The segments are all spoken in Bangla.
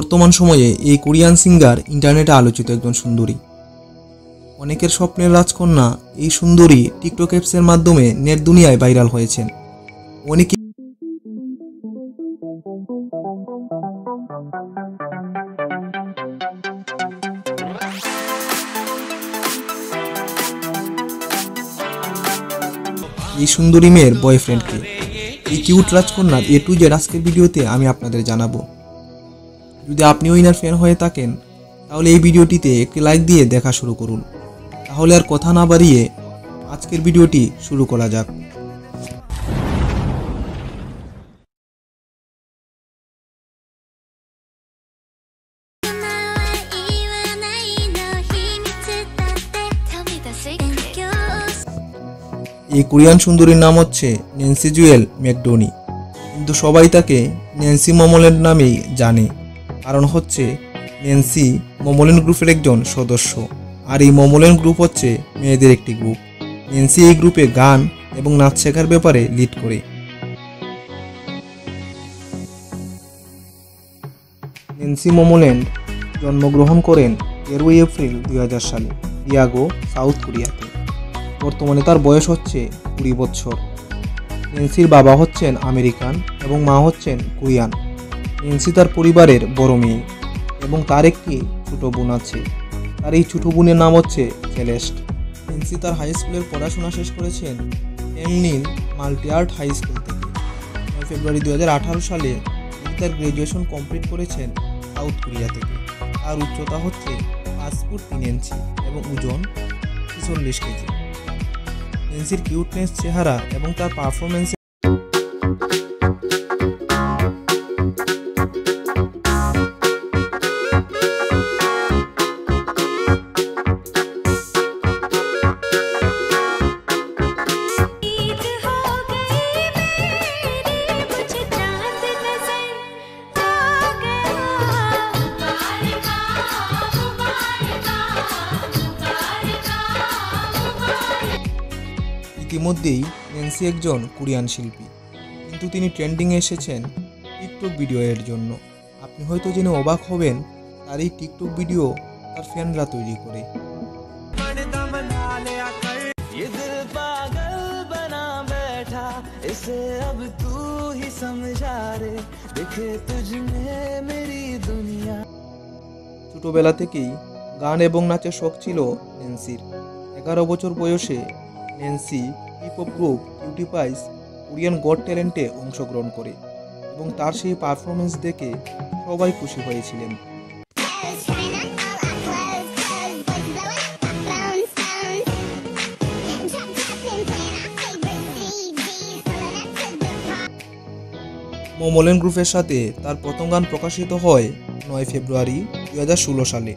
বর্তমান সময়ে এই কোরিয়ান সিঙ্গার ইন্টারনেটে আলোচিত একজন সুন্দরী। অনেকের স্বপ্নের রাজকন্যা এই সুন্দরী টিকটক অ্যাপসের মাধ্যমে নেট দুনিয়ায় ভাইরাল হয়েছেন। অনেকে এই সুন্দরী মেয়ের বয়ফ্রেন্ডকে, এই কিউট রাজকন্যার A to Z আজকের ভিডিওতে আমি আপনাদের জানাবো। যদি আপনিও ইনার ফ্যান হয়ে থাকেন তাহলে এই ভিডিওটিতে একটি লাইক দিয়ে দেখা শুরু করুন। তাহলে আর কথা না বাড়িয়ে আজকের ভিডিওটি শুরু করা যাক। এই কোরিয়ান সুন্দরীর নাম হচ্ছে ন্যান্সি জুয়েল ম্যাকডোনি, কিন্তু সবাই তাকে ন্যান্সি মমোল্যান্ড নামেই জানে। কারণ হচ্ছে ন্যান্সি মমোল্যান্ড গ্রুপের একজন সদস্য, আর এই মমোল্যান্ড গ্রুপ হচ্ছে মেয়েদের একটি গ্রুপ। ন্যান্সি এই গ্রুপে গান এবং নাচ শেখার ব্যাপারে লিড করে। ন্যান্সি মমোল্যান্ড জন্মগ্রহণ করেন 13 এপ্রিল 2000 সালে রিয়াগো, সাউথ কোরিয়াতে। বর্তমানে তার বয়স হচ্ছে 20 বছর। ন্যান্সির বাবা হচ্ছেন আমেরিকান এবং মা হচ্ছেন কোরিয়ান। ন্যান্সি তার পরিবারের বড় মেয়ে এবং তার একটি ছোট বোন আছে। তার এই ছোট বোনের নাম হচ্ছে সেলেস্ট। ন্যান্সি তার হাই স্কুলের পড়াশোনা শেষ করেছেন এমনিল মাল্টি আর্ট হাই স্কুল থেকে। ফেব্রুয়ারি 2018 সালে তিনি তার গ্র্যাজুয়েশন কমপ্লিট করেছেন সাউথ কোরিয়া থেকে। তার উচ্চতা হচ্ছে 5 ফুট 3 ইঞ্চি এবং ওজন 46 কেজি। ন্যান্সির কিউটনেস, চেহারা এবং তার পারফরমেন্স ইতিমধ্যেই ন্যান্সি একজন কোরিয়ান শিল্পী, কিন্তু তিনি ট্রেন্ডিংয়ে এসেছেন টিকটক ভিডিও এর জন্য। আপনি হয়তো জেনে অবাক হবেন, তার এই টিকটক ভিডিও তার ফ্যানরা তৈরি করে। ছোটবেলা থেকেই গান এবং নাচের শখ ছিল ন্যান্সির। 11 বছর বয়সে Nancy hip hop group cutie pies Korean got ট্যালেন্টে অংশগ্রহণ করে এবং তার সেই পারফরমেন্স দেখে সবাই খুশি হয়েছিলেন। মমোল্যান্ড গ্রুপের সাথে তার প্রথম গান প্রকাশিত হয় 9 ফেব্রুয়ারি 2016 সালে।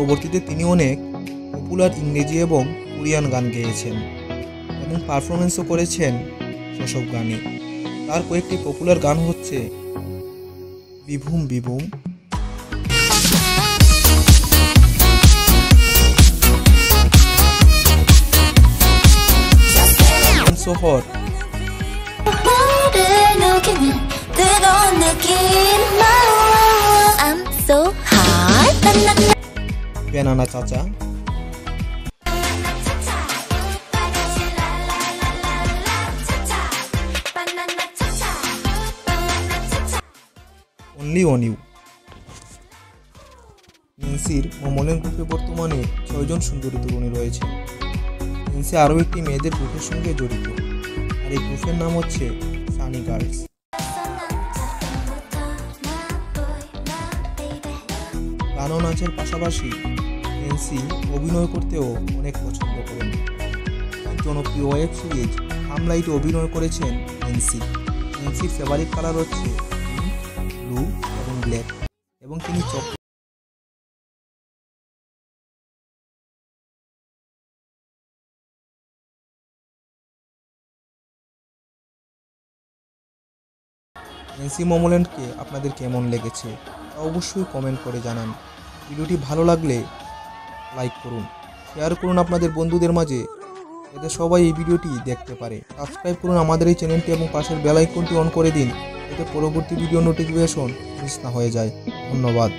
পরবর্তীতে তিনি অনেক পপুলার ইংরেজি এবং কোরিয়ান গান গেয়েছেন এবং পারফরমেন্সও করেছেন সেসব গানে। তার কয়েকটি পপুলার গান হচ্ছে বিভুম বিভুম, শহর, বেনানা চাচা, অনলি অন ইউ। ন্যান্সির মমোল্যান্ড গ্রুপে বর্তমানে 6 জন সুন্দরী তরুণী রয়েছে। ন্যান্সি আরও একটি মেয়েদের গ্রুপের সঙ্গে জড়িত, আর এই গ্রুপের নাম হচ্ছে সানি গার্লস। গান ও নাচের পাশাপাশি ন্যান্সি অভিনয় করতেও অনেক পছন্দ করেন। জনপ্রিয় ওয়েব সিরিজ হামলাইটে অভিনয় করেছেন ন্যান্সি। ন্যান্সির ফেভারিট কালার হচ্ছে ব্লু এবং ব্ল্যাক এবং তিনি ন্যান্সি মমোল্যান্ডকে আপনাদের কেমন লেগেছে তা অবশ্যই কমেন্ট করে জানান। ভিডিওটি ভালো লাগলে লাইক করুন, শেয়ার করুন আপনাদের বন্ধুদের মাঝে যাতে সবাই এই ভিডিওটি দেখতে পারে। সাবস্ক্রাইব করুন আমাদের এই চ্যানেলটি এবং পাশের বেল আইকনটি অন করে দিন, যাতে পরবর্তী ভিডিও নোটিফিকেশন মিস না হয়ে যায়। ধন্যবাদ।